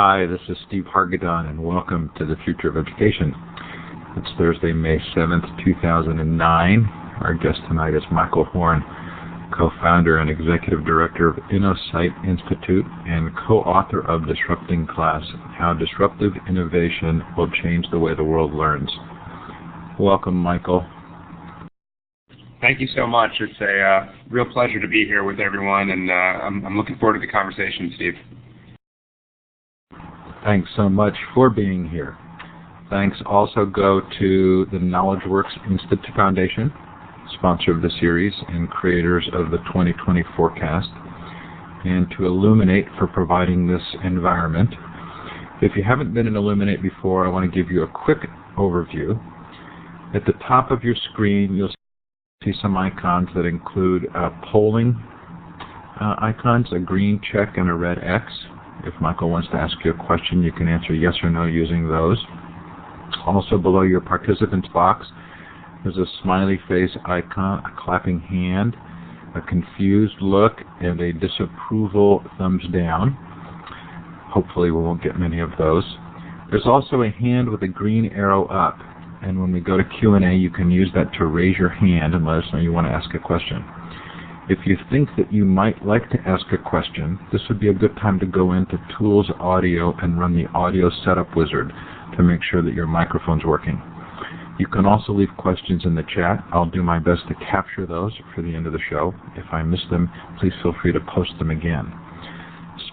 Hi, this is Steve Hargadon, and welcome to the Future of Education. It's Thursday, May 7th, 2009. Our guest tonight is Michael Horn, co-founder and executive director of InnoSight Institute and co-author of Disrupting Class: How Disruptive Innovation Will Change the Way the World Learns. Welcome, Michael. Thank you so much. It's a real pleasure to be here with everyone, and I'm looking forward to the conversation, Steve. Thanks so much for being here. Thanks also go to the KnowledgeWorks Institute Foundation, sponsor of the series and creators of the 2020 forecast, and to Illuminate for providing this environment. If you haven't been in Illuminate before, I want to give you a quick overview. At the top of your screen, you'll see some icons that include polling icons, a green check and a red X. If Michael wants to ask you a question, you can answer yes or no using those. Also below your participants box, there's a smiley face icon, a clapping hand, a confused look, and a disapproval thumbs down. Hopefully we won't get many of those. There's also a hand with a green arrow up, and when we go to Q&A, you can use that to raise your hand and let us know you want to ask a question. If you think that you might like to ask a question, this would be a good time to go into Tools Audio and run the Audio Setup Wizard to make sure that your microphone's working. You can also leave questions in the chat. I'll do my best to capture those for the end of the show. If I miss them, please feel free to post them again.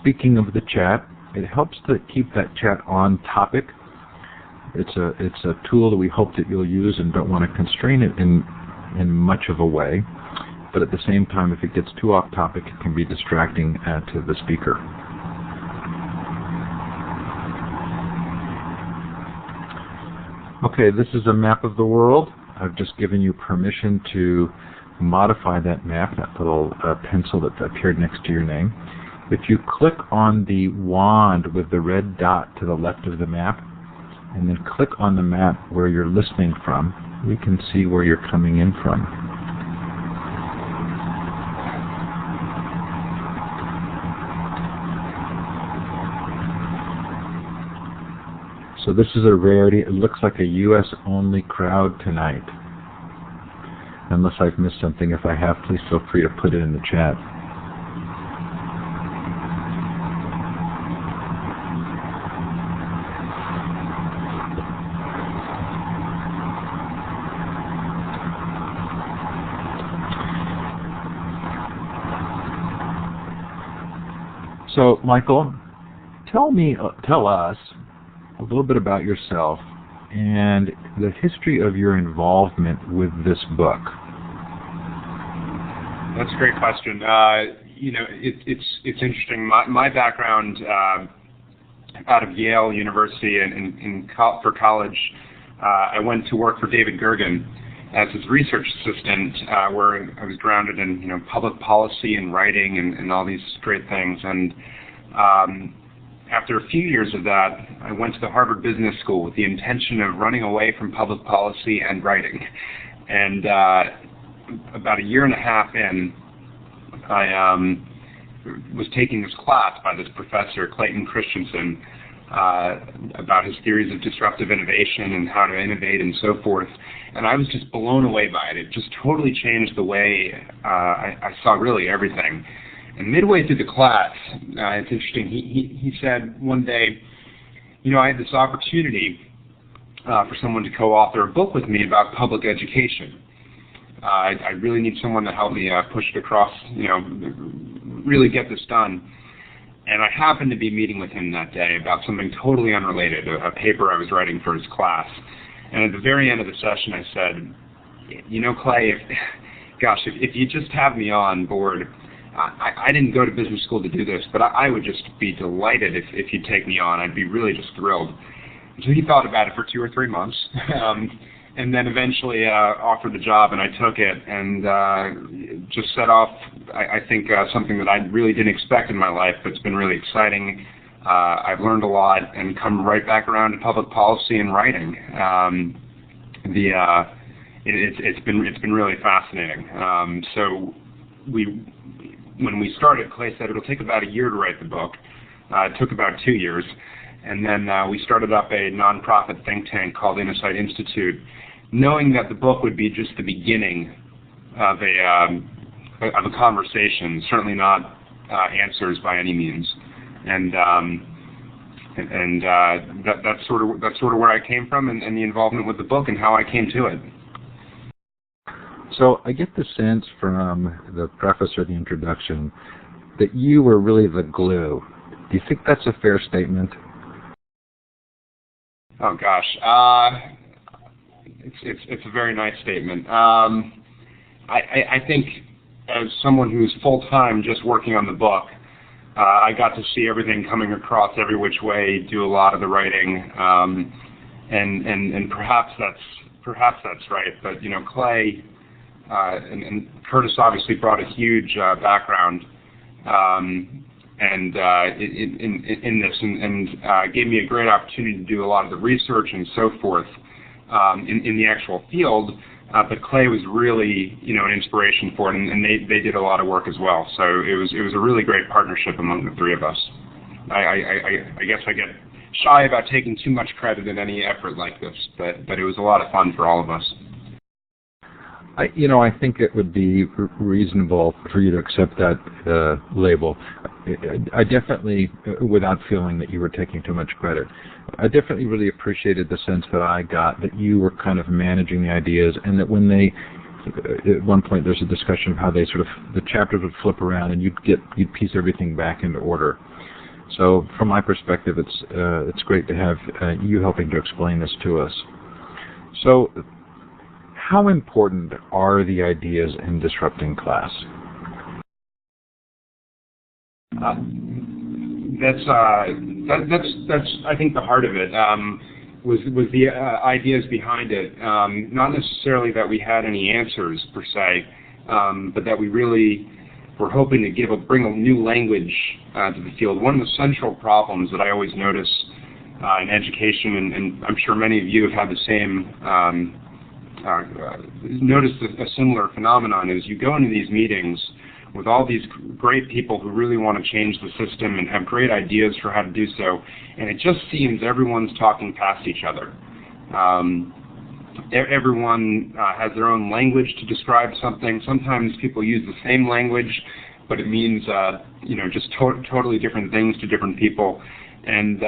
Speaking of the chat, it helps to keep that chat on topic. It's a tool that we hope that you'll use and don't want to constrain it in much of a way. But at the same time, if it gets too off topic, it can be distracting to the speaker. Okay, this is a map of the world. I've just given you permission to modify that map, that little pencil that appeared next to your name. If you click on the wand with the red dot to the left of the map, and then click on the map where you're listening from, we can see where you're coming in from. So this is a rarity. It looks like a U.S.-only crowd tonight. Unless I've missed something. If I have, please feel free to put it in the chat. So, Michael, tell us a little bit about yourself and the history of your involvement with this book. That's a great question. It's interesting. My background out of Yale University for college, I went to work for David Gergen as his research assistant, where I was grounded in public policy and writing and all these great things. And after a few years of that, I went to the Harvard Business School with the intention of running away from public policy and writing. And about a year and a half in, I was taking this class by this professor, Clayton Christensen, about his theories of disruptive innovation and how to innovate and so forth. And I was just blown away by it. It just totally changed the way I saw really everything. And midway through the class, it's interesting, he said one day, I had this opportunity for someone to co-author a book with me about public education. I really need someone to help me push it across, really get this done. And I happened to be meeting with him that day about something totally unrelated, a paper I was writing for his class. And at the very end of the session, I said, Clay, if you just have me on board, I didn't go to business school to do this, but I would just be delighted if you'd take me on. I'd be really just thrilled. So he thought about it for 2 or 3 months, and then eventually offered the job, and I took it, and just set off, I think, something that I really didn't expect in my life, but it's been really exciting. I've learned a lot and come right back around to public policy and writing. It's been really fascinating. So when we started, Clay said it'll take about a year to write the book. It took about 2 years. And then we started up a nonprofit think tank called Insight Institute, knowing that the book would be just the beginning of a conversation, certainly not answers by any means. And that's sort of where I came from, and the involvement with the book and how I came to it. So I get the sense from the preface or the introduction that you were really the glue. Do you think that's a fair statement? Oh gosh, it's a very nice statement. I think as someone who's full-time just working on the book, I got to see everything coming across every which way, do a lot of the writing, and perhaps that's right. But Clay and Curtis obviously brought a huge background in this, and gave me a great opportunity to do a lot of the research and so forth in the actual field. But Clay was really, an inspiration for it, and they did a lot of work as well. So it was a really great partnership among the three of us. I guess I get shy about taking too much credit in any effort like this, but it was a lot of fun for all of us. I think it would be reasonable for you to accept that label. I definitely, without feeling that you were taking too much credit, I definitely really appreciated the sense that I got that you were kind of managing the ideas, and that when at one point there's a discussion of how the chapters would flip around and you'd piece everything back into order. So from my perspective, it's great to have you helping to explain this to us. So how important are the ideas in disrupting class? That's I think the heart of it was the ideas behind it. Not necessarily that we had any answers per se, but that we really were hoping to bring a new language to the field. One of the central problems that I always notice in education, and I'm sure many of you have had the same. Noticed a similar phenomenon, is you go into these meetings with all these great people who really want to change the system and have great ideas for how to do so, and it just seems everyone's talking past each other. Everyone has their own language to describe something. Sometimes people use the same language, but it means just totally different things to different people. And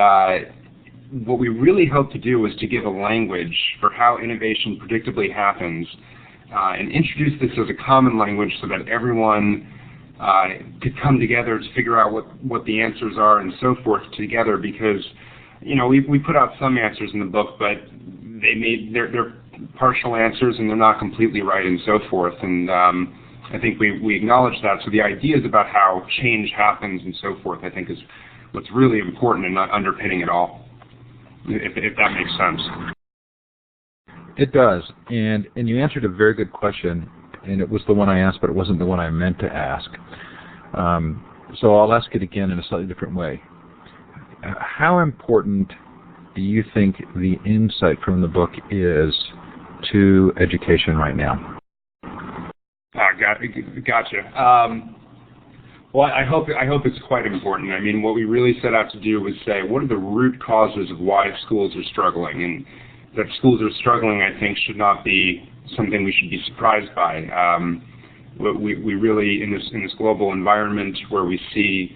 what we really hope to do is to give a language for how innovation predictably happens, and introduce this as a common language so that everyone could come together to figure out what the answers are and so forth together. Because we put out some answers in the book, but they're partial answers and they're not completely right and so forth. And I think we acknowledge that. So the ideas about how change happens and so forth, I think, is what's really important and not underpinning it all. If that makes sense. It does, and you answered a very good question, and it was the one I asked, but it wasn't the one I meant to ask. So I'll ask it again in a slightly different way. How important do you think the insight from the book is to education right now? Gotcha. Well, I hope it's quite important. I mean, what we really set out to do was say, what are the root causes of why schools are struggling? And that schools are struggling, I think, should not be something we should be surprised by. We really, in this global environment where we see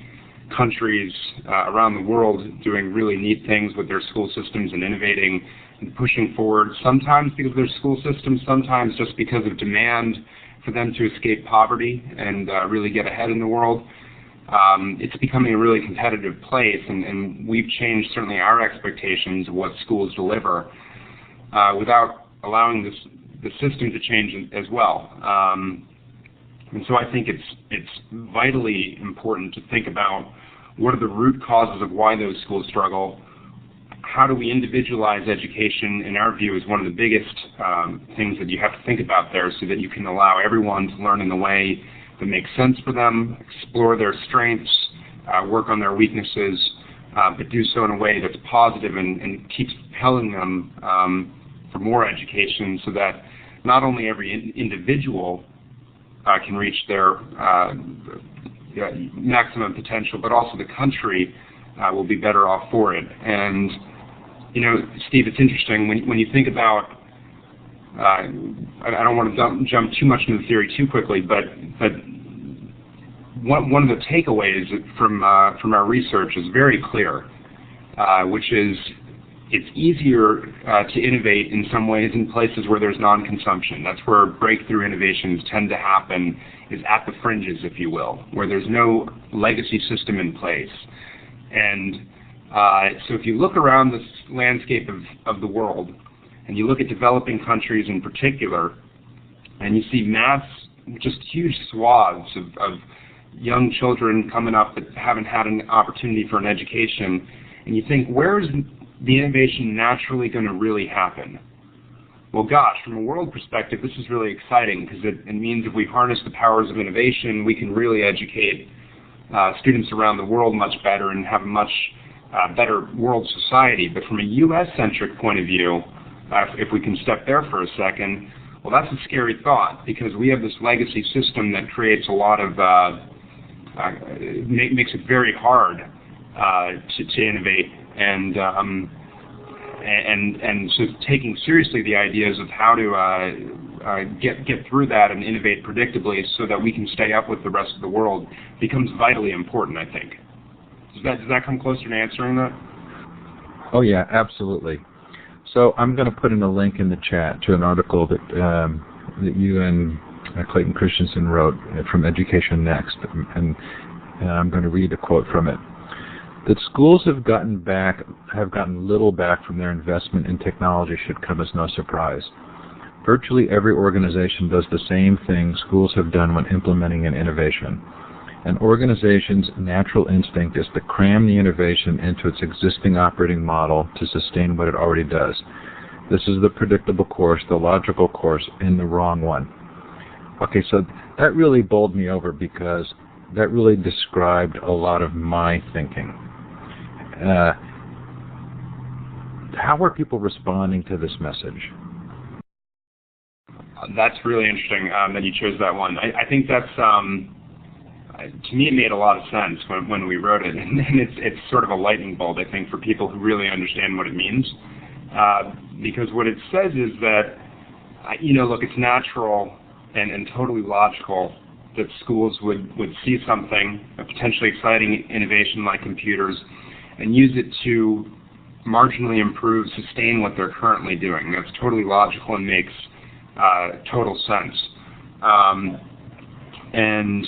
countries around the world doing really neat things with their school systems and innovating and pushing forward, sometimes because of their school systems, sometimes just because of demand for them to escape poverty and really get ahead in the world. It's becoming a really competitive place, and we've changed certainly our expectations of what schools deliver without allowing the system to change as well. And so I think it's vitally important to think about what are the root causes of why those schools struggle. How do we individualize education, in our view, is one of the biggest things that you have to think about there, so that you can allow everyone to learn in the way that makes sense for them, explore their strengths, work on their weaknesses, but do so in a way that's positive and keeps propelling them for more education, so that not only every individual can reach their maximum potential, but also the country will be better off for it. And Steve, it's interesting when you think about. I don't want to jump too much into the theory too quickly, but one of the takeaways from our research is very clear, which is it's easier to innovate in some ways in places where there's non-consumption. That's where breakthrough innovations tend to happen, is at the fringes, if you will, where there's no legacy system in place. And so if you look around this landscape of the world, and you look at developing countries in particular, and you see just huge swaths of young children coming up that haven't had an opportunity for an education, and you think, where's the innovation naturally going to really happen? Well, gosh, from a world perspective, this is really exciting because it means if we harness the powers of innovation, we can really educate students around the world much better and have a much better world society. But from a U.S.-centric point of view, if we can step there for a second, well, that's a scary thought because we have this legacy system that creates a lot of, makes it very hard to innovate, and so taking seriously the ideas of how to get through that and innovate predictably so that we can stay up with the rest of the world becomes vitally important, I think. Does that come closer to answering that? Oh yeah, absolutely. So I'm going to put in a link in the chat to an article that you and Clayton Christensen wrote from Education Next, and I'm going to read a quote from it. That schools have gotten little back from their investment in technology should come as no surprise. Virtually every organization does the same thing schools have done when implementing an innovation. An organization's natural instinct is to cram the innovation into its existing operating model to sustain what it already does. This is the predictable course, the logical course, and the wrong one. Okay, so that really bowled me over because that really described a lot of my thinking. How are people responding to this message? That's really interesting that you chose that one. I think that's, to me, it made a lot of sense when we wrote it, and it's sort of a lightning bolt, I think, for people who really understand what it means. Because what it says is that, look, it's natural and totally logical that schools would see something, a potentially exciting innovation like computers, and use it to marginally improve, sustain what they're currently doing. That's totally logical and makes total sense. And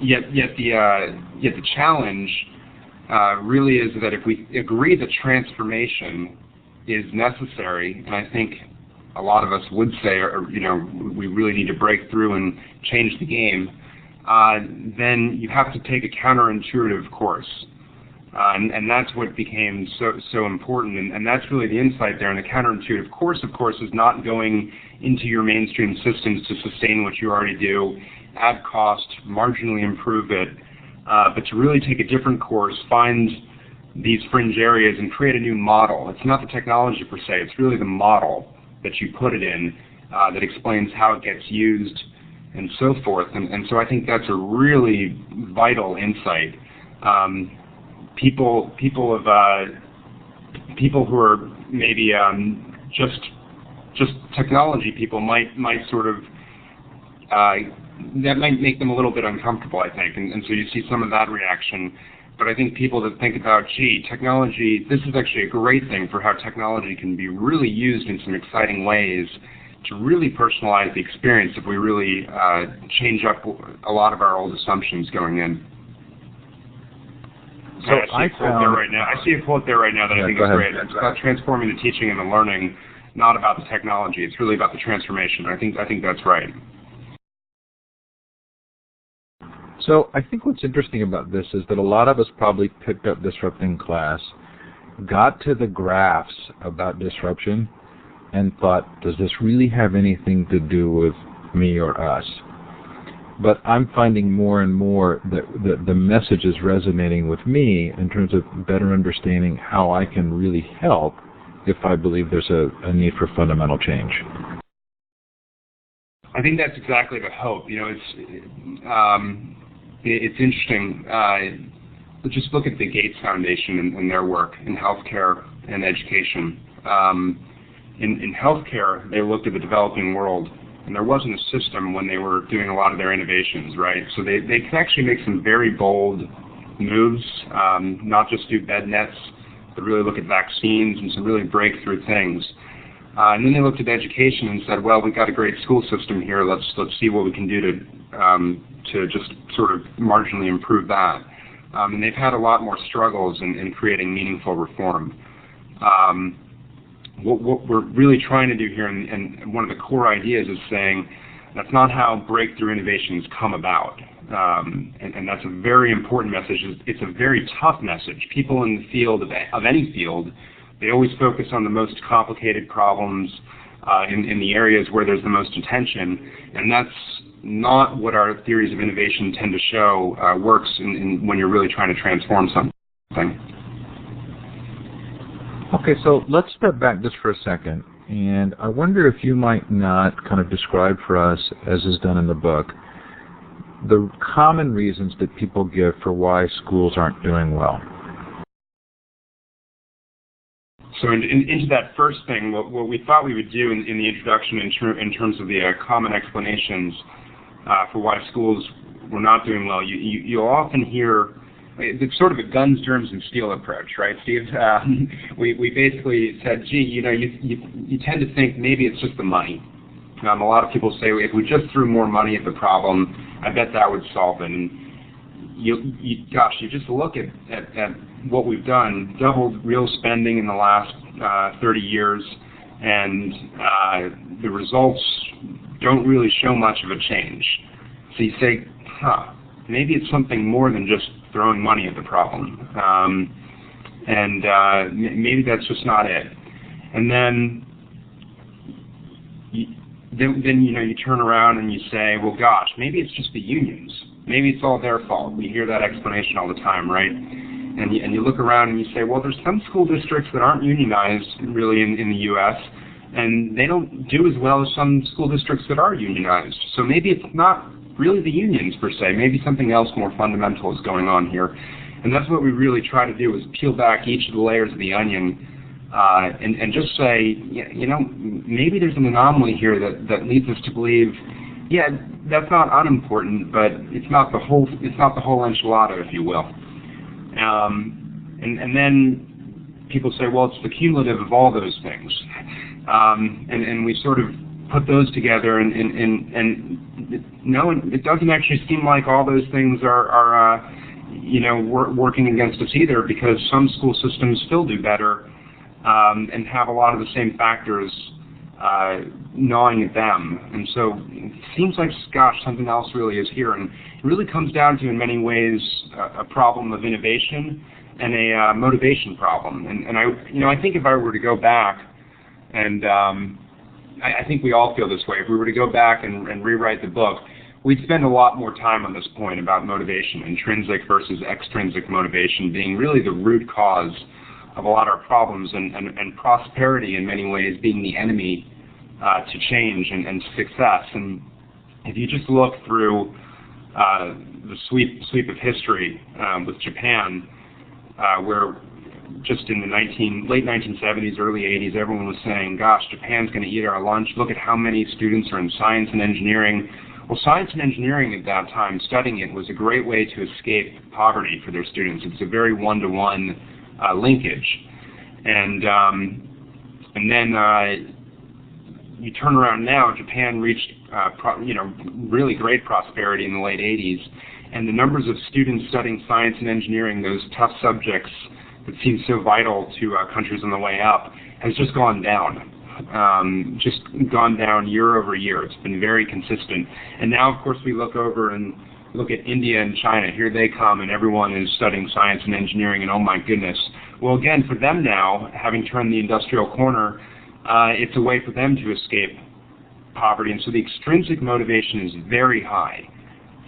yet the challenge really is that if we agree that transformation is necessary, and I think a lot of us would say, we really need to break through and change the game, then you have to take a counterintuitive course. And that's what became so important, and that's really the insight there. And the counterintuitive course, of course, is not going into your mainstream systems to sustain what you already do, add cost, marginally improve it, but to really take a different course, find these fringe areas and create a new model. It's not the technology per se, it's really the model that you put it in that explains how it gets used and so forth. And so I think that's a really vital insight. People who are maybe just technology people might sort of that might make them a little bit uncomfortable, I think, and so you see some of that reaction. But I think people that think about, technology, this is actually a great thing for how technology can be really used in some exciting ways to really personalize the experience if we really change up a lot of our old assumptions going in. So I see a quote there right now that I think is great. It's about transforming the teaching and the learning, not about the technology. It's really about the transformation. I think that's right. So I think what's interesting about this is that a lot of us probably picked up Disrupting class, got to the graphs about disruption, and thought, does this really have anything to do with me or us? But I'm finding more and more that the message is resonating with me in terms of better understanding how I can really help if I believe there's a need for fundamental change. I think that's exactly the hope. It's interesting. just look at the Gates Foundation and their work in healthcare and education. In healthcare, they looked at the developing world, and there wasn't a system when they were doing a lot of their innovations, right? So they could actually make some very bold moves, not just do bed nets, but really look at vaccines and some really breakthrough things. And then they looked at education and said, well, we've got a great school system here. Let's see what we can do to just sort of marginally improve that. And they've had a lot more struggles in creating meaningful reform. What we're really trying to do here, and one of the core ideas is saying that's not how breakthrough innovations come about. And that's a very important message. It's a very tough message. People in the field of any field, they always focus on the most complicated problems in the areas where there's the most attention, and that's not what our theories of innovation tend to show works when you're really trying to transform something. Okay, so let's step back just for a second, and I wonder if you might not kind of describe for us, as is done in the book, the common reasons that people give for why schools aren't doing well. So into that first thing, what we thought we would do in the introduction in terms of the common explanations for why schools were not doing well, you'll often hear it's sort of a guns, germs, and steel approach, right, Steve? We basically said, gee, you tend to think maybe it's just the money. A lot of people say if we just threw more money at the problem, I bet that would solve it. And gosh, you just look at what we've done, doubled real spending in the last 30 years, and the results don't really show much of a change. So you say, maybe it's something more than just throwing money at the problem, and maybe that's just not it. And then you turn around and you say, well, gosh, maybe it's just the unions. Maybe it's all their fault. We hear that explanation all the time, right? And you look around and you say, well, there's some school districts that aren't unionized really in the U.S., and they don't do as well as some school districts that are unionized. So maybe it's not really the unions per se. Maybe something else more fundamental is going on here. And that's what we really try to do, is peel back each of the layers of the onion and just say, maybe there's an anomaly here that leads us to believe, yeah, that's not unimportant, but it's not the whole enchilada, if you will. And then people say, well, it's the cumulative of all those things. And we sort of put those together, and no, it doesn't actually seem like all those things are working against us either, because some school systems still do better and have a lot of the same factors gnawing at them. And so it seems like, gosh, something else really is here. And it really comes down to, in many ways, a problem of innovation and a motivation problem. And I think if I were to go back, and I think we all feel this way, if we were to go back and rewrite the book, we'd spend a lot more time on this point about motivation, intrinsic versus extrinsic motivation being really the root cause of a lot of our problems, and prosperity in many ways being the enemy to change and success. And if you just look through the sweep of history with Japan, where just in the late 1970s, early 80s, everyone was saying, gosh, Japan's going to eat our lunch. Look at how many students are in science and engineering. Well, science and engineering at that time, studying it, was a great way to escape poverty for their students. It's a very one-to-one linkage. And then you turn around now, Japan reached really great prosperity in the late 80s, and the numbers of students studying science and engineering, those tough subjects that seem so vital to countries on the way up, has just gone down. Just gone down year over year. It's been very consistent. And now, of course, we look over and look at India and China. Here they come, and everyone is studying science and engineering, and oh my goodness. Well, again, for them now, having turned the industrial corner, it's a way for them to escape poverty. And so the extrinsic motivation is very high.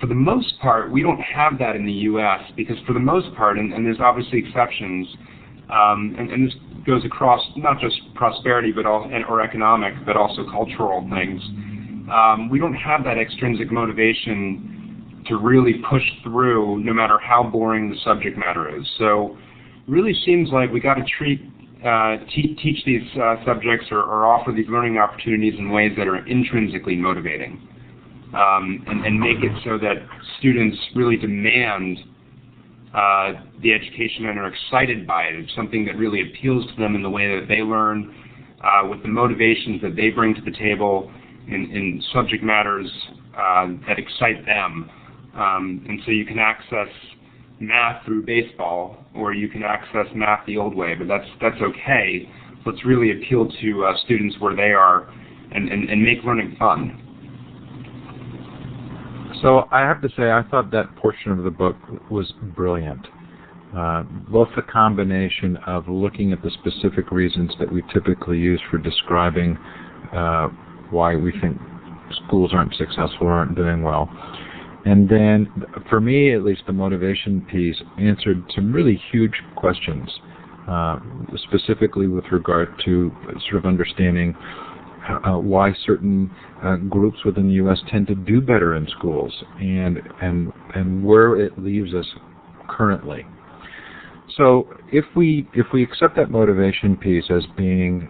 For the most part, we don't have that in the U.S. because for the most part, and there's obviously exceptions, and this goes across not just prosperity or economic, but also cultural things. We don't have that extrinsic motivation to really push through no matter how boring the subject matter is. So it really seems like we got to teach these subjects or offer these learning opportunities in ways that are intrinsically motivating, and make it so that students really demand the education and are excited by it. It's something that really appeals to them in the way that they learn, with the motivations that they bring to the table in subject matters that excite them. And so you can access math through baseball, or you can access math the old way, but that's okay. Let's really appeal to students where they are and make learning fun. So I have to say, I thought that portion of the book was brilliant. Both the combination of looking at the specific reasons that we typically use for describing why we think schools aren't successful or aren't doing well. And then, for me at least, the motivation piece answered some really huge questions, specifically with regard to sort of understanding why certain groups within the U.S. tend to do better in schools, and where it leaves us currently. So if we accept that motivation piece as being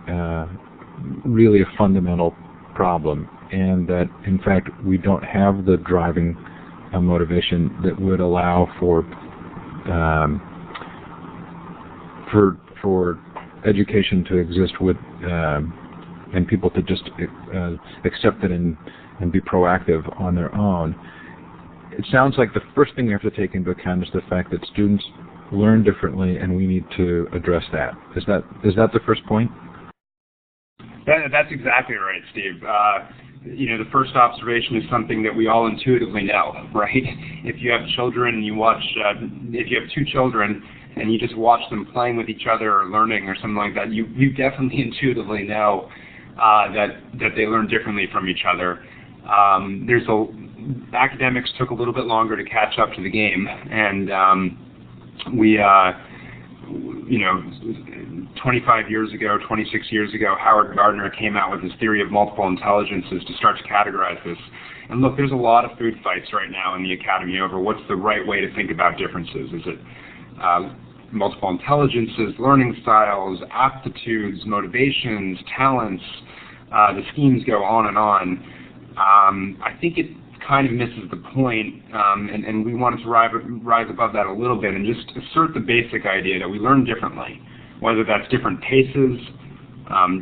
really a fundamental problem, and that in fact we don't have the driving motivation that would allow for education to exist with and people to just accept it and be proactive on their own, it sounds like the first thing we have to take into account is the fact that students learn differently, and we need to address that. Is that the first point? That's exactly right, Steve. The first observation is something that we all intuitively know, right? If you have children and if you have two children and you just watch them playing with each other or learning or something like that, you definitely intuitively know that they learn differently from each other. Academics took a little bit longer to catch up to the game, and 25 years ago, 26 years ago, Howard Gardner came out with his theory of multiple intelligences to start to categorize this. And look, there's a lot of food fights right now in the academy over what's the right way to think about differences. Is it multiple intelligences, learning styles, aptitudes, motivations, talents? The schemes go on and on. I think it kind of misses the point, and we wanted to rise above that a little bit and just assert the basic idea that we learn differently, whether that's different paces,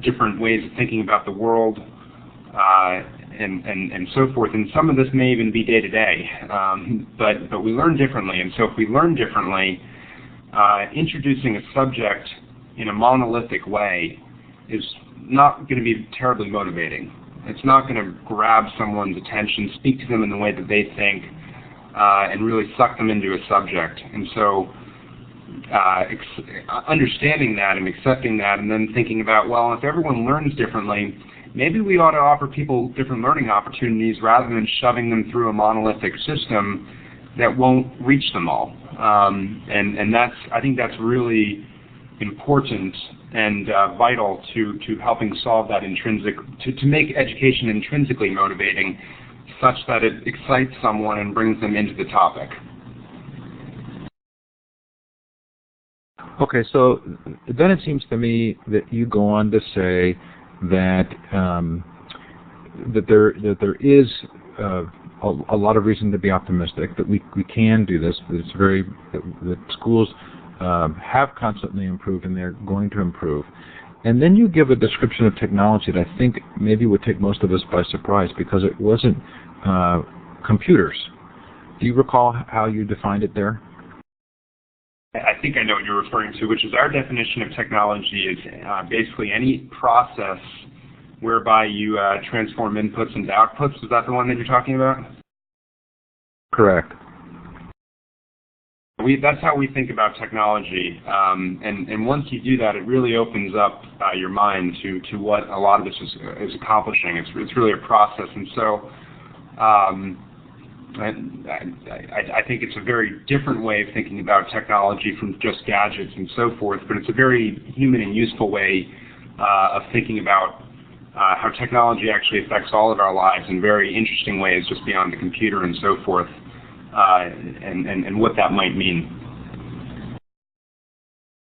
different ways of thinking about the world, and so forth. And some of this may even be day to day, but we learn differently. And so if we learn differently, introducing a subject in a monolithic way is not going to be terribly motivating. It's not going to grab someone's attention, speak to them in the way that they think, and really suck them into a subject. And so understanding that and accepting that, and then thinking about, well, if everyone learns differently, maybe we ought to offer people different learning opportunities rather than shoving them through a monolithic system that won't reach them all. And I think that's really important and vital to helping solve that to make education intrinsically motivating, such that it excites someone and brings them into the topic. Okay, so then it seems to me that you go on to say that that there is a lot of reason to be optimistic, that we can do this. That schools have constantly improved, and they're going to improve. And then you give a description of technology that I think maybe would take most of us by surprise, because it wasn't computers. Do you recall how you defined it there? I think I know what you're referring to, which is our definition of technology is basically any process whereby you transform inputs into outputs. Is that the one that you're talking about? Correct. That's how we think about technology, and once you do that, it really opens up your mind to what a lot of this is accomplishing. It's really a process, and so I think it's a very different way of thinking about technology from just gadgets and so forth, but it's a very human and useful way of thinking about how technology actually affects all of our lives in very interesting ways, just beyond the computer and so forth. and what that might mean.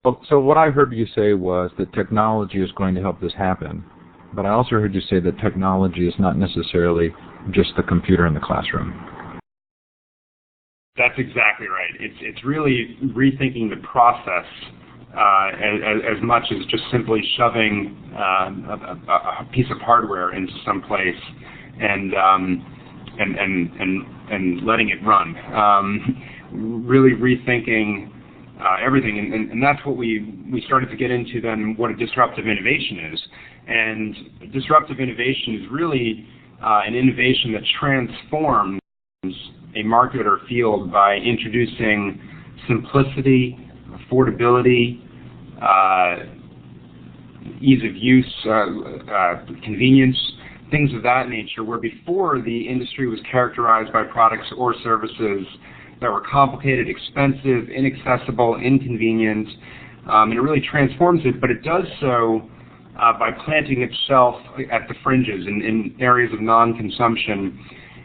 Well, so what I heard you say was that technology is going to help this happen, but I also heard you say that technology is not necessarily just the computer in the classroom. That's exactly right. It's really rethinking the process as much as just simply shoving a piece of hardware into some place and letting it run. Really rethinking everything, and that's what we started to get into then, what a disruptive innovation is. And disruptive innovation is really an innovation that transforms a market or field by introducing simplicity, affordability, ease of use, convenience, things of that nature, where before the industry was characterized by products or services that were complicated, expensive, inaccessible, inconvenient, and it really transforms it, but it does so by planting itself at the fringes in areas of non-consumption.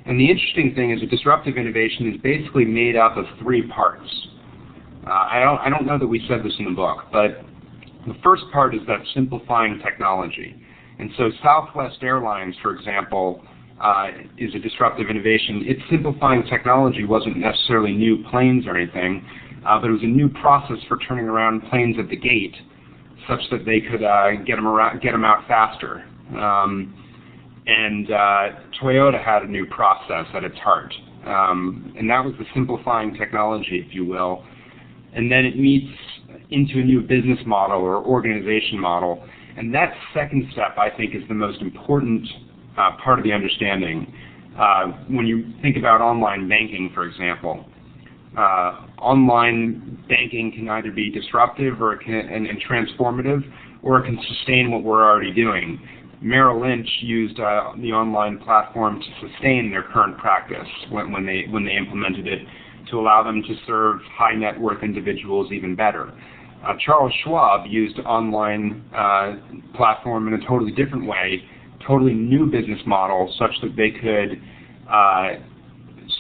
And the interesting thing is that disruptive innovation is basically made up of three parts. I don't know that we said this in the book, but the first part is that simplifying technology. And so Southwest Airlines, for example, is a disruptive innovation. Its simplifying technology wasn't necessarily new planes or anything, but it was a new process for turning around planes at the gate such that they could get them out faster. And Toyota had a new process at its heart. And that was the simplifying technology, if you will. And then it meets into a new business model or organization model. And that second step, I think, is the most important part of the understanding. When you think about online banking, for example, online banking can either be disruptive or and transformative, or it can sustain what we're already doing. Merrill Lynch used the online platform to sustain their current practice when they implemented it, to allow them to serve high net worth individuals even better. Charles Schwab used online platform in a totally different way, totally new business model, such that they could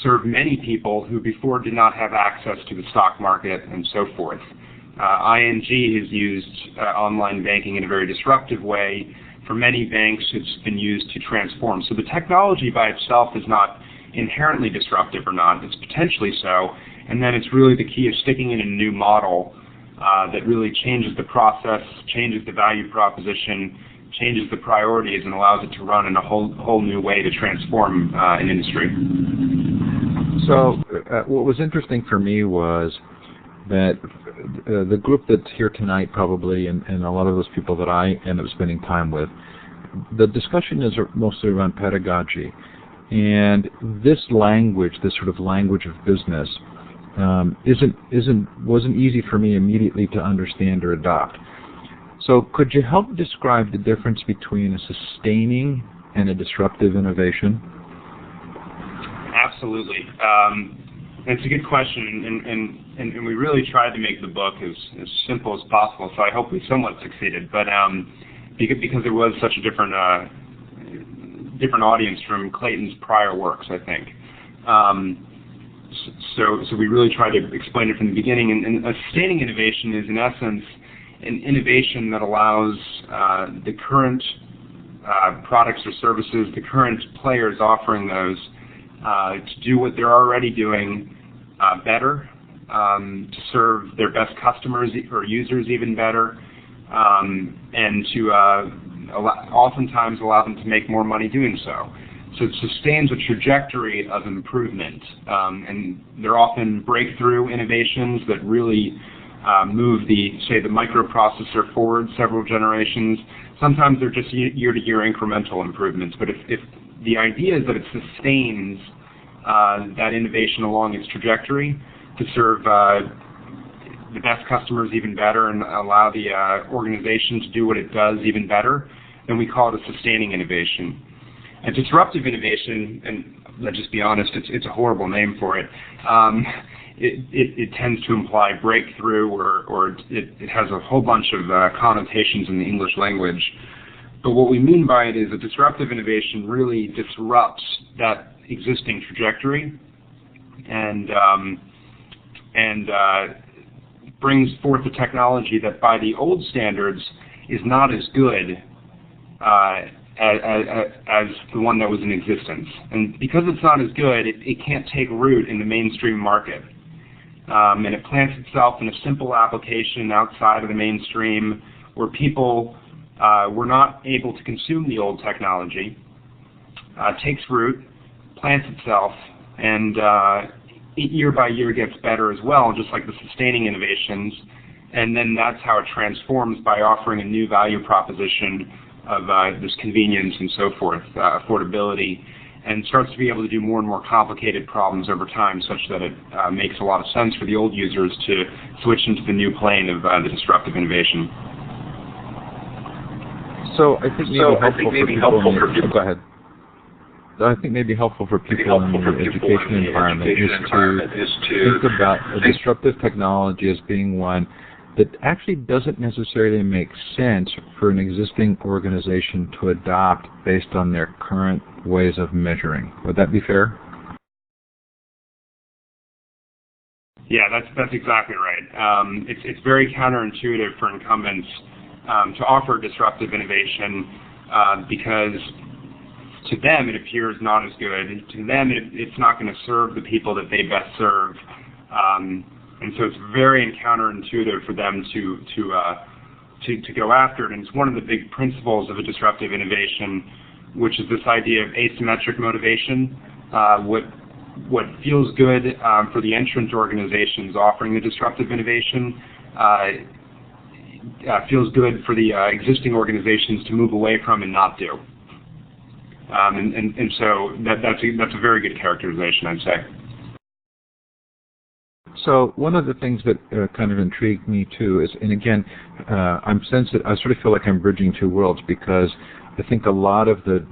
serve many people who before did not have access to the stock market and so forth. ING has used online banking in a very disruptive way. For many banks, it's been used to transform. So the technology by itself is not inherently disruptive or not. It's potentially so. And then it's really the key of sticking in a new model that really changes the process, changes the value proposition, changes the priorities, and allows it to run in a whole new way to transform an industry. So what was interesting for me was that the group that's here tonight probably, and a lot of those people that I end up spending time with, the discussion is mostly around pedagogy. And this language, this sort of language of business, wasn't easy for me immediately to understand or adopt. So could you help describe the difference between a sustaining and a disruptive innovation? Absolutely. It's a good question, and we really tried to make the book as simple as possible, so I hope we somewhat succeeded. But because there was such a different audience from Clayton's prior works, I think. So we really tried to explain it from the beginning. And a sustaining innovation is, in essence, an innovation that allows the current products or services, the current players offering those, to do what they're already doing better, to serve their best customers or users even better, and to oftentimes allow them to make more money doing so. So it sustains a trajectory of improvement, and they're often breakthrough innovations that really move the microprocessor forward several generations. Sometimes they're just year-to-year incremental improvements, but if the idea is that it sustains that innovation along its trajectory to serve the best customers even better and allow the organization to do what it does even better, then we call it a sustaining innovation. A disruptive innovation, and let's just be honest, it's a horrible name for it. It tends to imply breakthrough, or it has a whole bunch of connotations in the English language. But what we mean by it is a disruptive innovation really disrupts that existing trajectory and brings forth a technology that by the old standards is not as good as the one that was in existence. And because it's not as good, it can't take root in the mainstream market. And it plants itself in a simple application outside of the mainstream where people were not able to consume the old technology, takes root, plants itself, and year by year gets better as well, just like the sustaining innovations. And then that's how it transforms by offering a new value proposition of this convenience and so forth, affordability, and starts to be able to do more and more complicated problems over time, such that it makes a lot of sense for the old users to switch into the new plane of the disruptive innovation. So I think maybe helpful for people. Go ahead. I think maybe helpful for people in the education environment is to think about a disruptive technology as being one that actually doesn't necessarily make sense for an existing organization to adopt based on their current ways of measuring. Would that be fair? Yeah, that's exactly right. It's very counterintuitive for incumbents to offer disruptive innovation because to them it appears not as good. To them it's not going to serve the people that they best serve. And so it's very counterintuitive for them to go after it. And it's one of the big principles of a disruptive innovation, which is this idea of asymmetric motivation. What feels good for the entrant organizations offering the disruptive innovation feels good for the existing organizations to move away from and not do. And so that's a very good characterization, I'd say. So one of the things that kind of intrigued me too is, and again, I sort of feel like I'm bridging two worlds, because I think a lot of the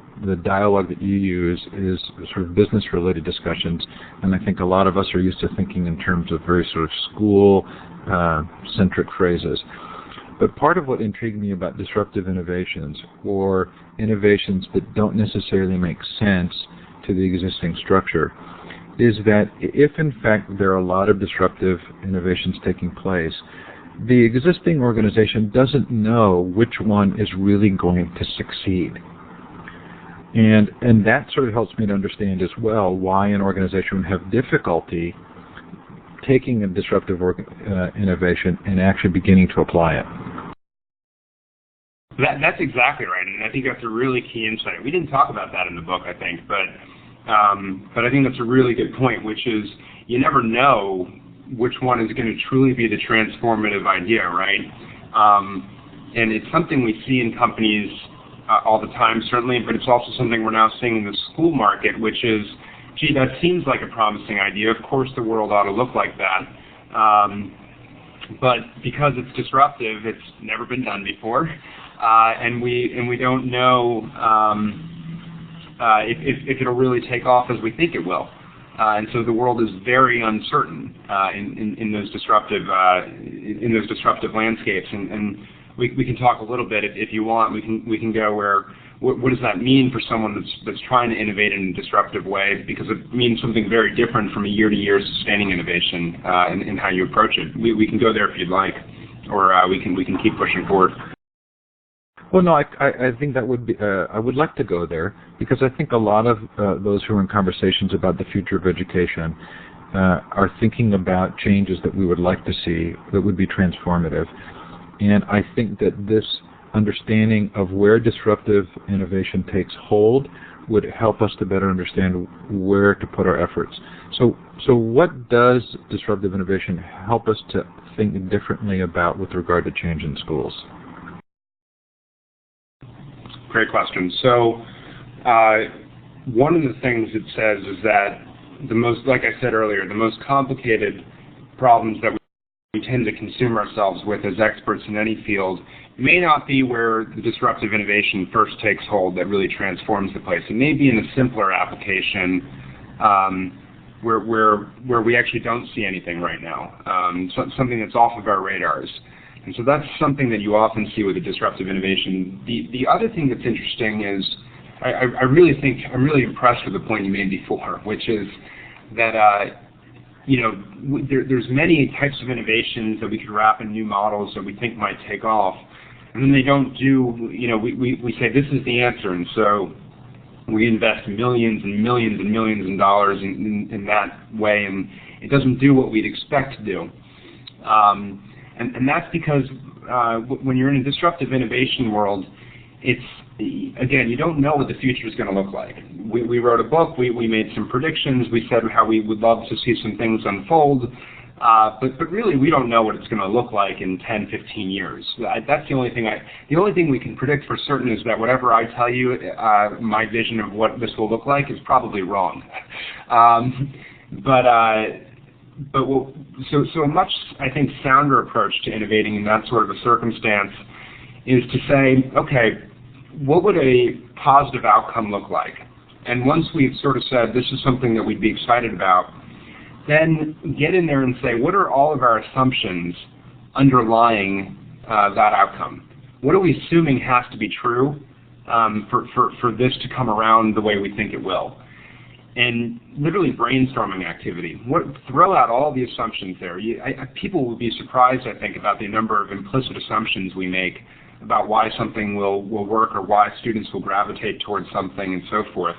dialogue that you use is sort of business-related discussions, and I think a lot of us are used to thinking in terms of very sort of school-centric phrases. But part of what intrigued me about disruptive innovations, or innovations that don't necessarily make sense to the existing structure, is that if in fact there are a lot of disruptive innovations taking place, the existing organization doesn't know which one is really going to succeed. And that sort of helps me to understand as well why an organization would have difficulty taking a disruptive innovation and actually beginning to apply it. That's exactly right, and I think that's a really key insight. We didn't talk about that in the book, I think, but I think that's a really good point, which is you never know which one is going to truly be the transformative idea, right? And it's something we see in companies all the time, certainly, but it's also something we're now seeing in the school market, which is, gee, that seems like a promising idea. Of course the world ought to look like that. But because it's disruptive, it's never been done before, and we don't know if it'll really take off as we think it will. And so the world is very uncertain in those disruptive landscapes. And we can talk a little bit if you want. We can go where what does that mean for someone that's trying to innovate in a disruptive way, because it means something very different from a year-to-year sustaining innovation in how you approach it. We can go there if you'd like, or we can keep pushing forward. Well, no, I think that would be, I would like to go there, because I think a lot of those who are in conversations about the future of education are thinking about changes that we would like to see that would be transformative. And I think that this understanding of where disruptive innovation takes hold would help us to better understand where to put our efforts. So what does disruptive innovation help us to think differently about with regard to change in schools? Great question. So one of the things it says is that like I said earlier, the most complicated problems that we tend to consume ourselves with as experts in any field may not be where the disruptive innovation first takes hold that really transforms the place. It may be in a simpler application where we actually don't see anything right now, something that's off of our radars. And so that's something that you often see with a disruptive innovation. The other thing that's interesting is I really think I'm really impressed with the point you made before, which is that there's many types of innovations that we could wrap in new models that we think might take off, and then they don't do. We say this is the answer, and so we invest millions and millions and millions of dollars in that way, and it doesn't do what we'd expect to do. And that's because when you're in a disruptive innovation world, again, you don't know what the future is going to look like. We wrote a book, we made some predictions, we said how we would love to see some things unfold, but really we don't know what it's going to look like in 10, 15 years. That's the only thing we can predict for certain is that whatever I tell you, my vision of what this will look like is probably wrong. So a much, I think, sounder approach to innovating in that sort of a circumstance is to say, okay, what would a positive outcome look like? And once we've sort of said this is something that we'd be excited about, then get in there and say, what are all of our assumptions underlying that outcome? What are we assuming has to be true for this to come around the way we think it will? And literally brainstorming activity. Throw out all the assumptions there. People will be surprised, I think, about the number of implicit assumptions we make about why something will work or why students will gravitate towards something and so forth.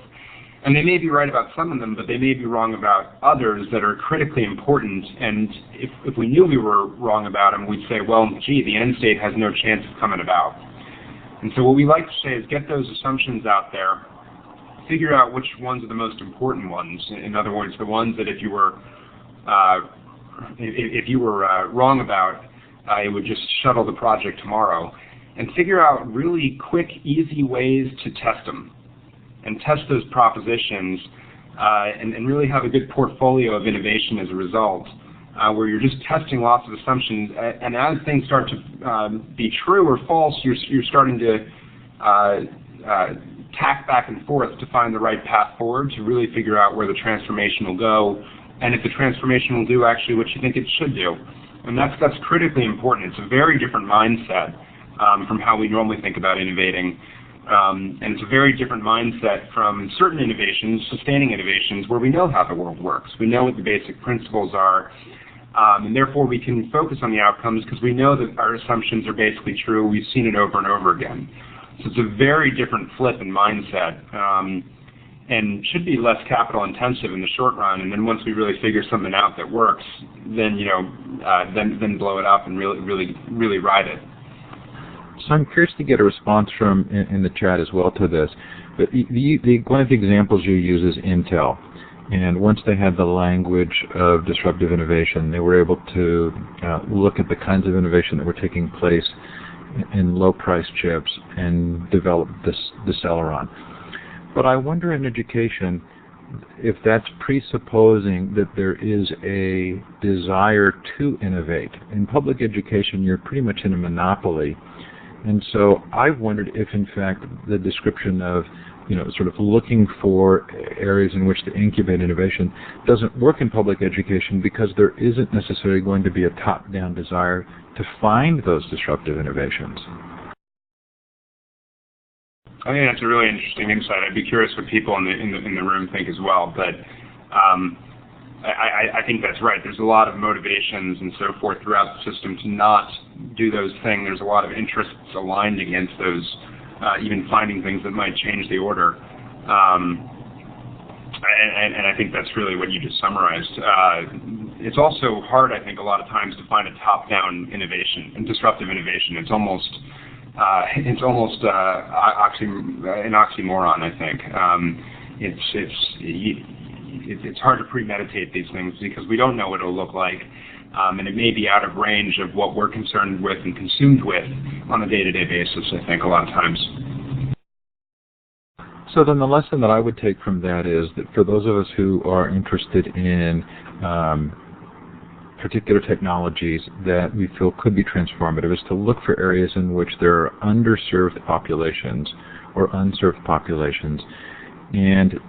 And they may be right about some of them, but they may be wrong about others that are critically important. And if we knew we were wrong about them, we'd say, well, gee, the end state has no chance of coming about. And so what we like to say is get those assumptions out there, figure out which ones are the most important ones. In other words, the ones that if you were wrong about, it would just shuttle the project tomorrow. And figure out really quick, easy ways to test them. And test those propositions and really have a good portfolio of innovation as a result, where you're just testing lots of assumptions. And as things start to be true or false, you're starting to tack back and forth to find the right path forward, to really figure out where the transformation will go, and if the transformation will do actually what you think it should do. And that's critically important. It's a very different mindset from how we normally think about innovating. And it's a very different mindset from certain innovations, sustaining innovations, where we know how the world works. We know what the basic principles are, and therefore we can focus on the outcomes because we know that our assumptions are basically true. We've seen it over and over again. So it's a very different flip in mindset, and should be less capital intensive in the short run. And then once we really figure something out that works, then then blow it up and really ride it. So I'm curious to get a response from in the chat as well to this. But one of the examples you use is Intel. And once they had the language of disruptive innovation, they were able to look at the kinds of innovation that were taking place in low-priced chips and develop the Celeron. But I wonder in education if that's presupposing that there is a desire to innovate. In public education, you're pretty much in a monopoly. And so I've wondered if, in fact, the description of, sort of looking for areas in which to incubate innovation doesn't work in public education because there isn't necessarily going to be a top-down desire to find those disruptive innovations. I think that's a really interesting insight. I'd be curious what people in the room think as well. But I think that's right. There's a lot of motivations and so forth throughout the system to not do those things. There's a lot of interests aligned against those, even finding things that might change the order. And I think that's really what you just summarized. It's also hard, I think, a lot of times to find a top-down innovation and disruptive innovation. It's almost an oxymoron, I think. It's hard to premeditate these things because we don't know what it'll look like, and it may be out of range of what we're concerned with and consumed with on a day-to-day basis, I think, a lot of times. So then the lesson that I would take from that is that for those of us who are interested in particular technologies that we feel could be transformative is to look for areas in which there are underserved populations or unserved populations and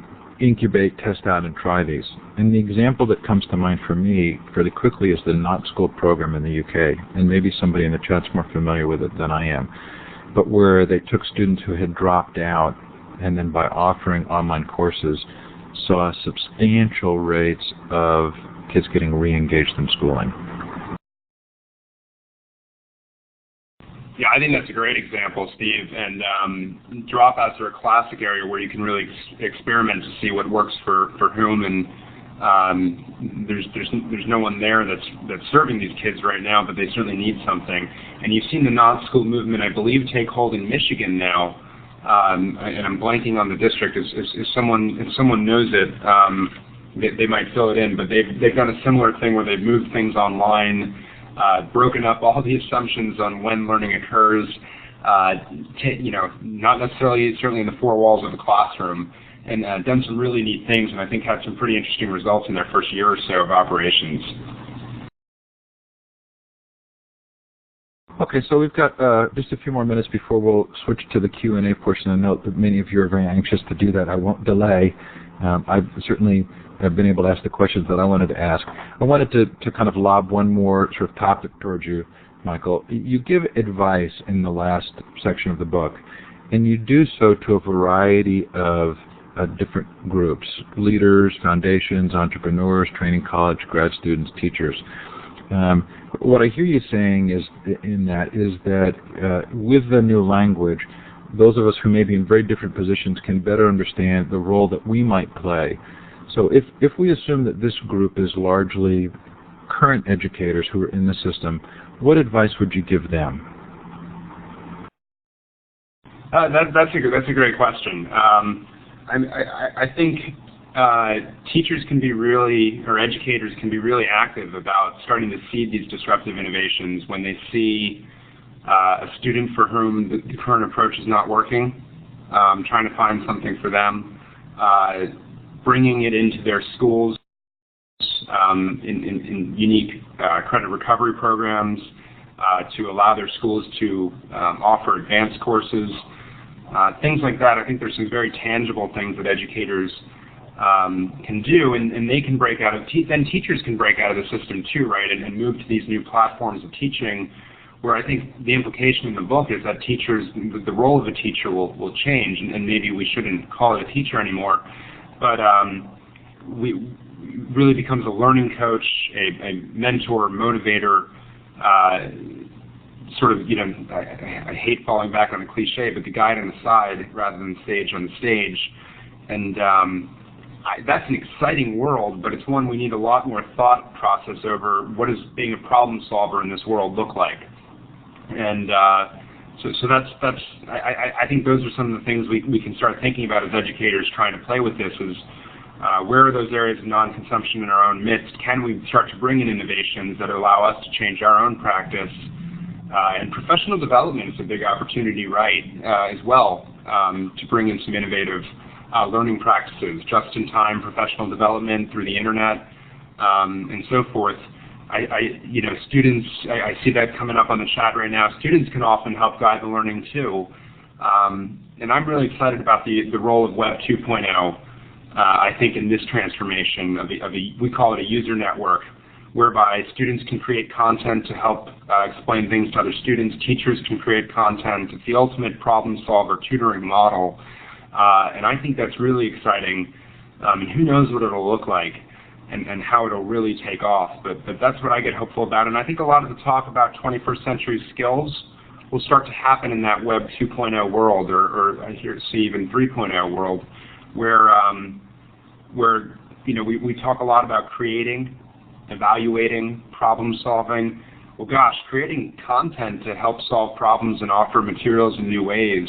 incubate, test out, and try these. And the example that comes to mind for me fairly quickly is the Not School program in the UK, and maybe somebody in the chat's more familiar with it than I am, but where they took students who had dropped out and then by offering online courses saw substantial rates of kids getting re-engaged in schooling? Yeah, I think that's a great example, Steve. And dropouts are a classic area where you can really experiment to see what works for whom. And there's no one there that's serving these kids right now, but they certainly need something. And you've seen the non-school movement, I believe, take hold in Michigan now. And I'm blanking on the district. If someone knows it, they might fill it in. But they've done a similar thing where they've moved things online. Broken up all the assumptions on when learning occurs, not necessarily certainly in the four walls of the classroom, and done some really neat things, and I think had some pretty interesting results in their first year or so of operations. Okay, so we've got just a few more minutes before we'll switch to the Q&A portion. I know that many of you are very anxious to do that. I won't delay. I've certainly been able to ask the questions that I wanted to ask. I wanted to kind of lob one more sort of topic towards you, Michael. You give advice in the last section of the book, and you do so to a variety of different groups: leaders, foundations, entrepreneurs, training college, grad students, teachers. What I hear you saying is that with the new language, those of us who may be in very different positions can better understand the role that we might play. So if we assume that this group is largely current educators who are in the system, what advice would you give them? That's a great question. I think teachers can be really, or educators can be really active about starting to seed these disruptive innovations when they see a student for whom the current approach is not working, trying to find something for them, bringing it into their schools in unique credit recovery programs to allow their schools to offer advanced courses, things like that. I think there's some very tangible things that educators can do, and they can break out of, then teachers can break out of the system too, right, and move to these new platforms of teaching, where I think the implication in the book is that teachers, the role of a teacher will change, and maybe we shouldn't call it a teacher anymore, but we really becomes a learning coach, a mentor, motivator, sort of, I hate falling back on a cliche, but the guide on the side rather than the sage on the stage. And that's an exciting world, but it's one we need a lot more thought process over. What does being a problem solver in this world look like? And so that's I think those are some of the things we can start thinking about as educators trying to play with this is where are those areas of non-consumption in our own midst? Can we start to bring in innovations that allow us to change our own practice? And professional development is a big opportunity, right, as well, to bring in some innovative learning practices, just-in-time professional development through the internet, and so forth. Students, I see that coming up on the chat right now. Students can often help guide the learning too. And I'm really excited about the role of Web 2.0, I think, in this transformation we call it a user network, whereby students can create content to help explain things to other students. Teachers can create content. It's the ultimate problem solver tutoring model. And I think that's really exciting. And who knows what it'll look like and how it'll really take off. But that's what I get hopeful about. And I think a lot of the talk about 21st century skills will start to happen in that Web 2.0 world, or I hear see even 3.0 world, where we talk a lot about creating, evaluating, problem solving. Well, gosh, creating content to help solve problems and offer materials in new ways.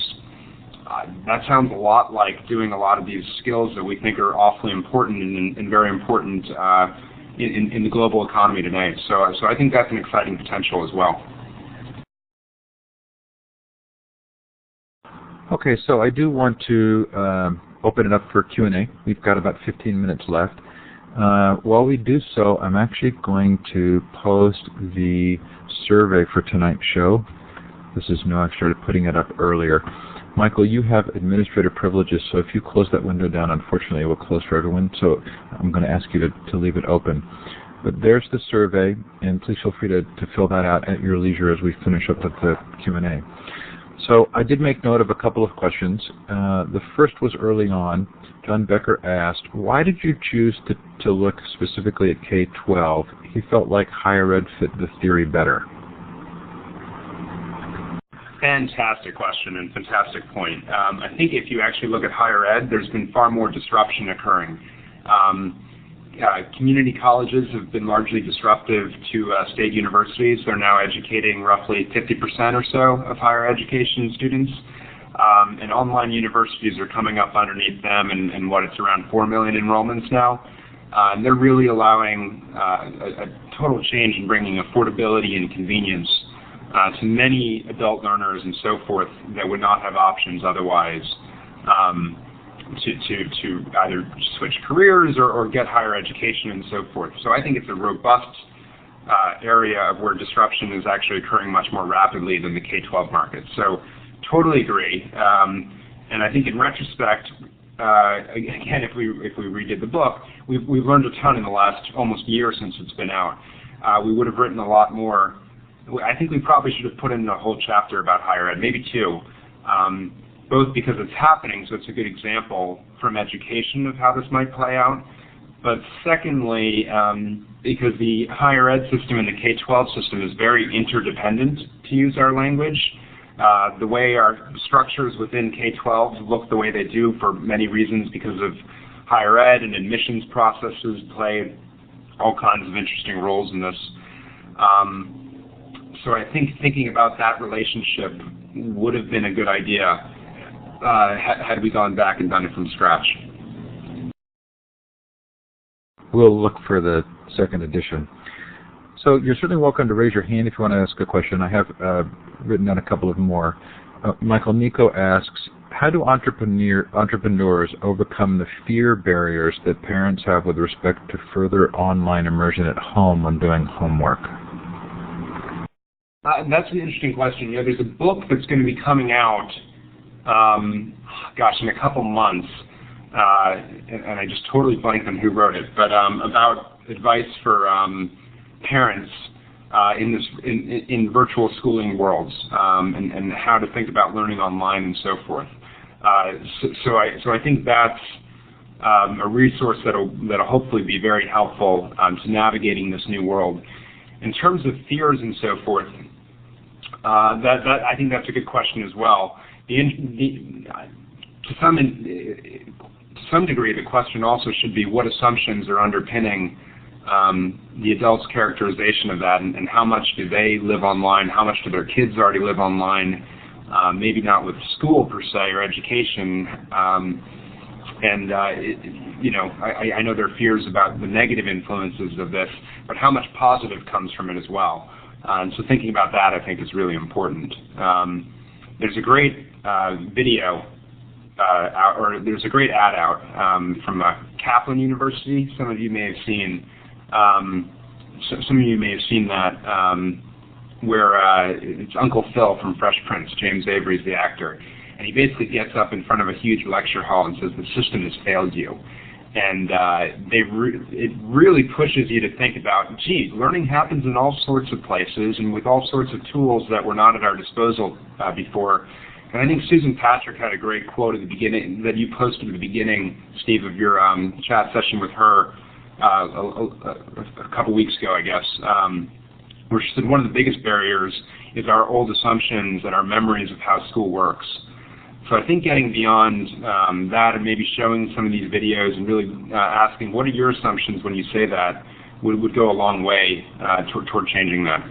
That sounds a lot like doing a lot of these skills that we think are awfully important and very important in the global economy today. So I think that's an exciting potential as well. Okay, so I do want to open it up for Q&A. We've got about 15 minutes left. While we do so, I'm actually going to post the survey for tonight's show. This is new. I started putting it up earlier. Michael, you have administrator privileges, so if you close that window down, unfortunately it will close for everyone, so I'm going to ask you to leave it open. But there's the survey, and please feel free to fill that out at your leisure as we finish up with the Q&A. So I did make note of a couple of questions. The first was early on. John Becker asked, why did you choose to look specifically at K-12? He felt like higher ed fit the theory better. Fantastic question and fantastic point. I think if you actually look at higher ed, there's been far more disruption occurring. Community colleges have been largely disruptive to state universities. They're now educating roughly 50% or so of higher education students. And online universities are coming up underneath them, and what, it's around 4 million enrollments now. And they're really allowing a total change in bringing affordability and convenience to many adult learners and so forth that would not have options otherwise to either switch careers or get higher education and so forth. So I think it's a robust area of where disruption is actually occurring much more rapidly than the K-12 market. So totally agree. And I think in retrospect, again, if we redid the book, we've learned a ton in the last almost year since it's been out. We would have written a lot more. I think we probably should have put in a whole chapter about higher ed, maybe two, both because it's happening, so it's a good example from education of how this might play out, but secondly, because the higher ed system and the K-12 system is very interdependent, to use our language. The way our structures within K-12 look the way they do for many reasons because of higher ed and admissions processes play all kinds of interesting roles in this. So I think thinking about that relationship would have been a good idea had we gone back and done it from scratch. We'll look for the second edition. So you're certainly welcome to raise your hand if you want to ask a question. I have written down a couple of more. Michael Nico asks, how do entrepreneurs overcome the fear barriers that parents have with respect to further online immersion at home when doing homework? That's an interesting question. You know, there's a book that's going to be coming out, in a couple months, and I just totally blanked on who wrote it, but about advice for parents in virtual schooling worlds, and how to think about learning online and so forth. So I think that's a resource that'll hopefully be very helpful to navigating this new world. In terms of fears and so forth, I think that's a good question as well. To some degree, the question also should be what assumptions are underpinning the adult's characterization of that, and how much do they live online, how much do their kids already live online, maybe not with school per se or education. I know there are fears about the negative influences of this, but how much positive comes from it as well. And so thinking about that, I think, is really important. There's a great video, there's a great ad out from Kaplan University. Some of you may have seen. Some of you may have seen that, where it's Uncle Phil from Fresh Prince. James Avery's the actor, and he basically gets up in front of a huge lecture hall and says the system has failed you. And it really pushes you to think about, gee, learning happens in all sorts of places and with all sorts of tools that were not at our disposal before. And I think Susan Patrick had a great quote at the beginning that you posted at the beginning, Steve, of your chat session with her a couple weeks ago, I guess, where she said one of the biggest barriers is our old assumptions and our memories of how school works. So I think getting beyond that and maybe showing some of these videos and really asking what are your assumptions when you say that would go a long way toward changing that.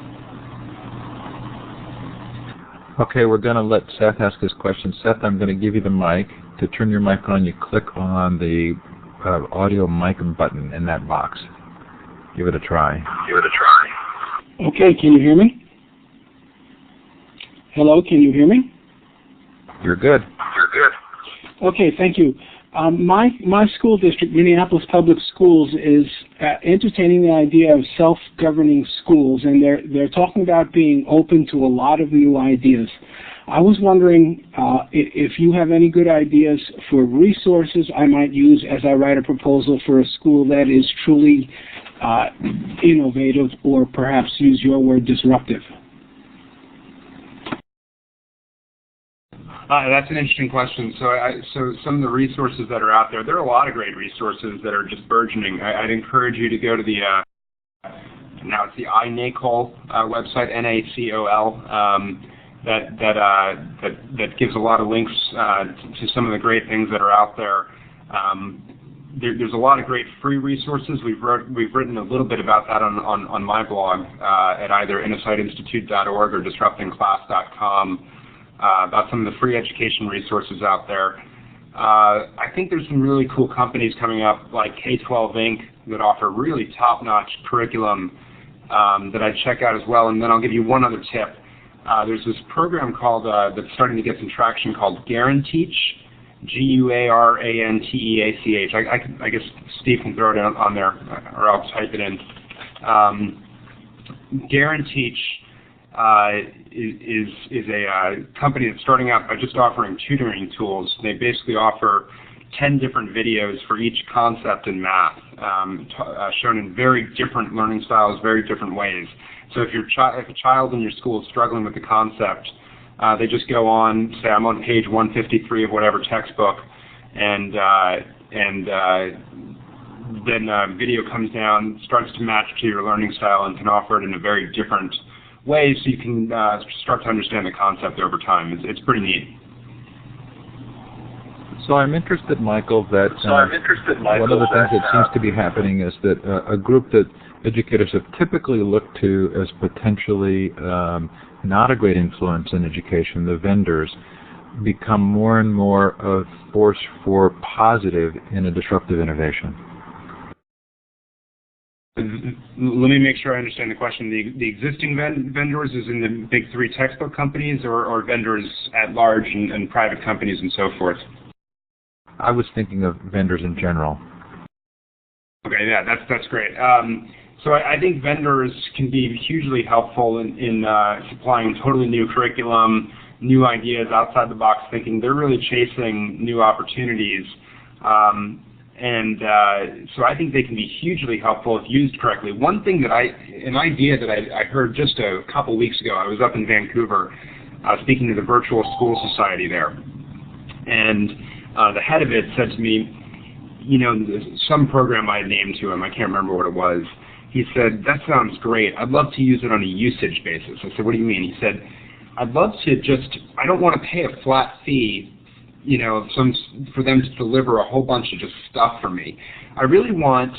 Okay, we're going to let Seth ask his question. Seth, I'm going to give you the mic. To turn your mic on, you click on the audio mic button in that box. Give it a try. Okay, can you hear me? Hello, can you hear me? You're good. Okay, thank you. My school district, Minneapolis Public Schools, is entertaining the idea of self-governing schools, and they're talking about being open to a lot of new ideas. I was wondering if you have any good ideas for resources I might use as I write a proposal for a school that is truly innovative, or perhaps use your word, disruptive. That's an interesting question. So some of the resources that are out there, there are a lot of great resources that are just burgeoning. I'd encourage you to go to the now it's the iNACOL website, NACOL, that gives a lot of links to some of the great things that are out there. There's a lot of great free resources. We've written a little bit about that on my blog at either InnosightInstitute.org or DisruptingClass.com about some of the free education resources out there. I think there's some really cool companies coming up like K12 Inc. that offer really top-notch curriculum that I'd check out as well. And then I'll give you one other tip. There's this program called that's starting to get some traction called Guaranteach, Guaranteach. I guess Steve can throw it on there, or I'll type it in. Guaranteach is a company that's starting out by just offering tutoring tools. They basically offer 10 different videos for each concept in math, shown in very different learning styles, very different ways. So if a child in your school is struggling with the concept, they just go on, say I'm on page 153 of whatever textbook, and then video comes down, starts to match to your learning style, and can offer it in a very different way, so you can start to understand the concept over time. It's pretty neat. So I'm interested, Michael, that one of the things that seems to be happening is that a group that educators have typically looked to as potentially not a great influence in education, the vendors, become more and more a force for positive in a disruptive innovation. Let me make sure I understand the question. The existing vendors is in the big three textbook companies, or vendors at large and private companies and so forth? I was thinking of vendors in general. Okay, yeah, that's great. So I think vendors can be hugely helpful in supplying totally new curriculum, new ideas, outside the box thinking. They're really chasing new opportunities. So I think they can be hugely helpful if used correctly. One thing an idea that I heard just a couple weeks ago, I was up in Vancouver speaking to the Virtual School Society there. And the head of it said to me, some program I had named to him, I can't remember what it was. He said, that sounds great. I'd love to use it on a usage basis. I said, what do you mean? He said, I'd love to I don't want to pay a flat fee, for them to deliver a whole bunch of just stuff for me. I really want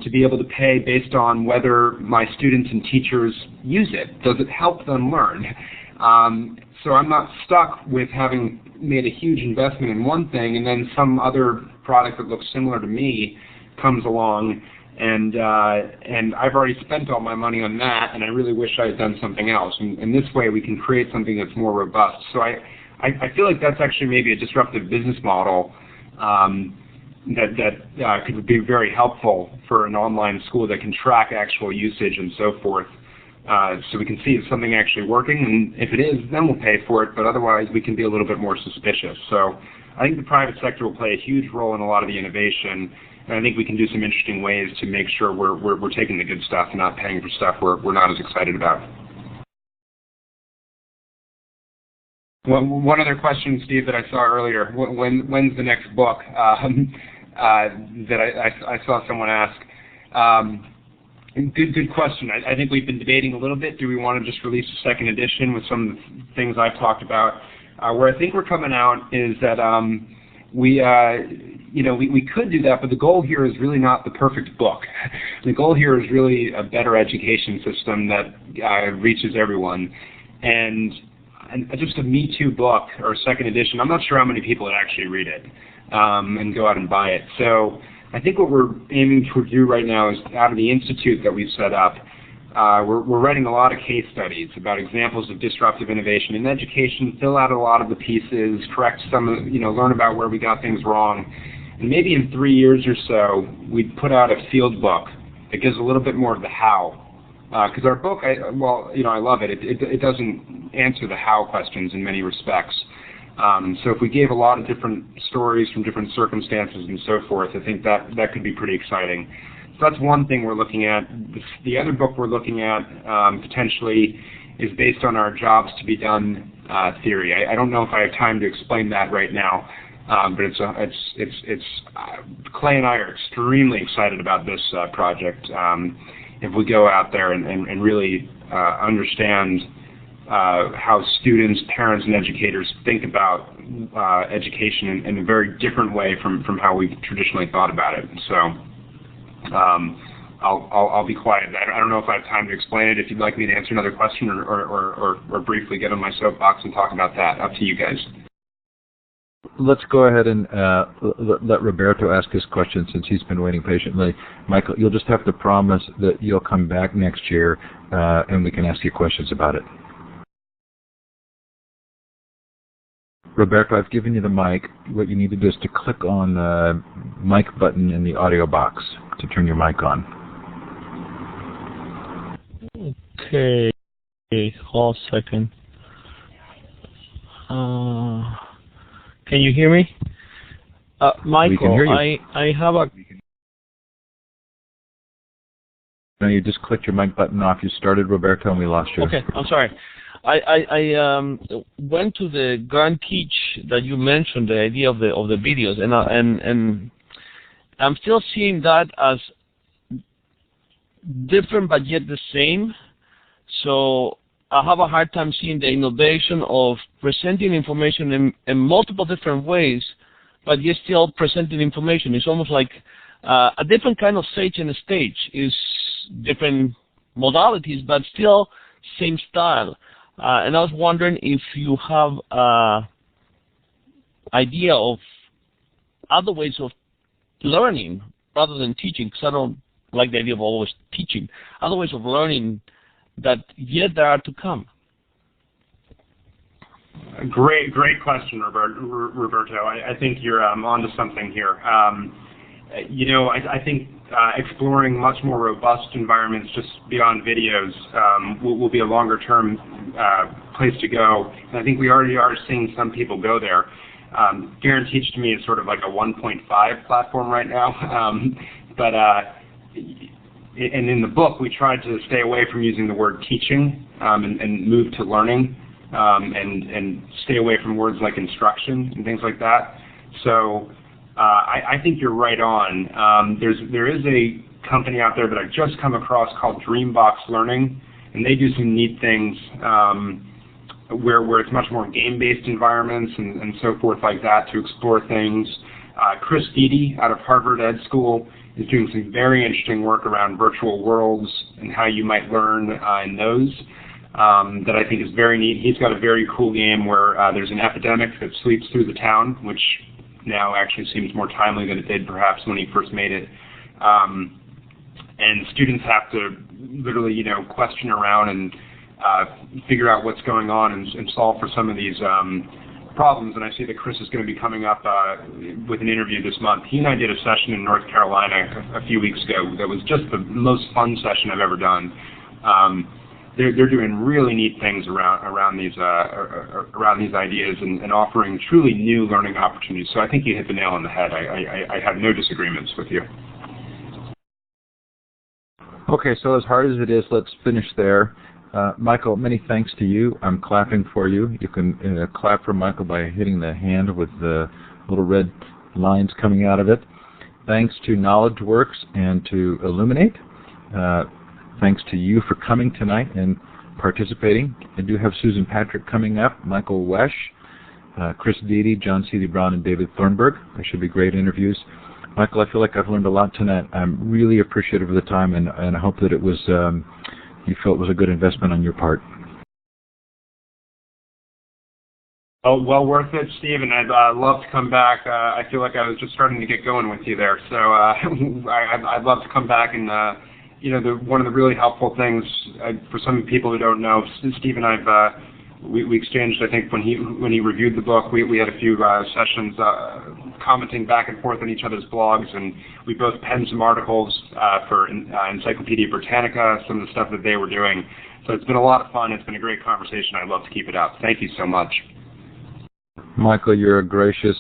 to be able to pay based on whether my students and teachers use it. Does it help them learn? So I'm not stuck with having made a huge investment in one thing and then some other product that looks similar to me comes along and I've already spent all my money on that and I really wish I had done something else. And this way we can create something that's more robust. So I feel like that's actually maybe a disruptive business model that could be very helpful for an online school that can track actual usage and so forth. So we can see if something actually working, and if it is, then we'll pay for it, but otherwise we can be a little bit more suspicious. So I think the private sector will play a huge role in a lot of the innovation, and I think we can do some interesting ways to make sure we're taking the good stuff and not paying for stuff we're not as excited about. One other question, Steve, that I saw earlier. When's the next book that I saw someone ask? Good question. I think we've been debating a little bit. Do we want to just release a second edition with some of the things I've talked about? Where I think we're coming out is that we could do that, but the goal here is really not the perfect book. The goal here is really a better education system that reaches everyone. And just a Me Too book or a second edition, I'm not sure how many people would actually read it and go out and buy it. So I think what we're aiming to do right now is, out of the institute that we've set up, we're writing a lot of case studies about examples of disruptive innovation in education, fill out a lot of the pieces, correct some of, learn about where we got things wrong. And maybe in 3 years or so, we'd put out a field book that gives a little bit more of the how. Because our book, I love it. It doesn't answer the how questions in many respects. So if we gave a lot of different stories from different circumstances and so forth, I think that could be pretty exciting. So that's one thing we're looking at. The other book we're looking at potentially is based on our Jobs to be Done theory. I don't know if I have time to explain that right now, but Clay and I are extremely excited about this project. If we go out there and really understand how students, parents, and educators think about education in a very different way from how we've traditionally thought about it. So I'll be quiet. I don't know if I have time to explain it. If you'd like me to answer another question or briefly get on my soapbox and talk about that, up to you guys. Let's go ahead and let Roberto ask his question since he's been waiting patiently. Michael, you'll just have to promise that you'll come back next year and we can ask you questions about it. Roberto, I've given you the mic. What you need to do is to click on the mic button in the audio box to turn your mic on. Okay, hold a second. Can you hear me? Michael, we can hear you. I have a... No, you just clicked your mic button off. You started, Roberto, and we lost you. Okay, I'm sorry. I went to the Grand Teach that you mentioned, the idea of the videos, and I'm still seeing that as different but yet the same. So I have a hard time seeing the innovation of presenting information in multiple different ways, but yet still presenting information. It's almost like a different kind of stage and stage. Is different modalities, but still same style. And I was wondering if you have an idea of other ways of learning rather than teaching, because I don't like the idea of always teaching. Other ways of learning that yet there are to come. Great question, Roberto. I think you're onto something here. I think exploring much more robust environments just beyond videos will be a longer-term place to go. And I think we already are seeing some people go there. Guaranteed to me is sort of like a 1.5 platform right now. And in the book, we tried to stay away from using the word teaching and move to learning and stay away from words like instruction and things like that. So I think you're right on. There is a company out there that I've just come across called Dreambox Learning, and they do some neat things where it's much more game-based environments and so forth like that to explore things. Chris Dede out of Harvard Ed School is doing some very interesting work around virtual worlds and how you might learn in those that I think is very neat. He's got a very cool game where there's an epidemic that sweeps through the town, which now actually seems more timely than it did perhaps when he first made it. And students have to literally, question around and figure out what's going on and solve for some of these problems. And I see that Chris is going to be coming up with an interview this month. He and I did a session in North Carolina a few weeks ago that was just the most fun session I've ever done. They're doing really neat things around these ideas and offering truly new learning opportunities. So I think you hit the nail on the head. I have no disagreements with you. Okay, so as hard as it is, let's finish there. Michael, many thanks to you. I'm clapping for you. You can clap for Michael by hitting the hand with the little red lines coming out of it. Thanks to KnowledgeWorks and to Illuminate. Thanks to you for coming tonight and participating. I do have Susan Patrick coming up, Michael Wesch, Chris Dede, John C. Brown, and David Thornburg. They should be great interviews. Michael, I feel like I've learned a lot tonight. I'm really appreciative of the time, and I hope that it was you felt it was a good investment on your part. Oh, well worth it, Steve, and I'd love to come back. I feel like I was just starting to get going with you there, so I'd love to come back and. One of the really helpful things for some people who don't know, Steve and I, we exchanged. I think when he reviewed the book, we had a few sessions commenting back and forth on each other's blogs, and we both penned some articles for Encyclopedia Britannica, some of the stuff that they were doing. So it's been a lot of fun. It's been a great conversation. I'd love to keep it up. Thank you so much. Michael, you're a gracious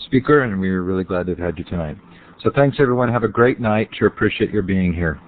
speaker, and we're really glad to have had you tonight. So thanks, everyone. Have a great night. Sure appreciate your being here.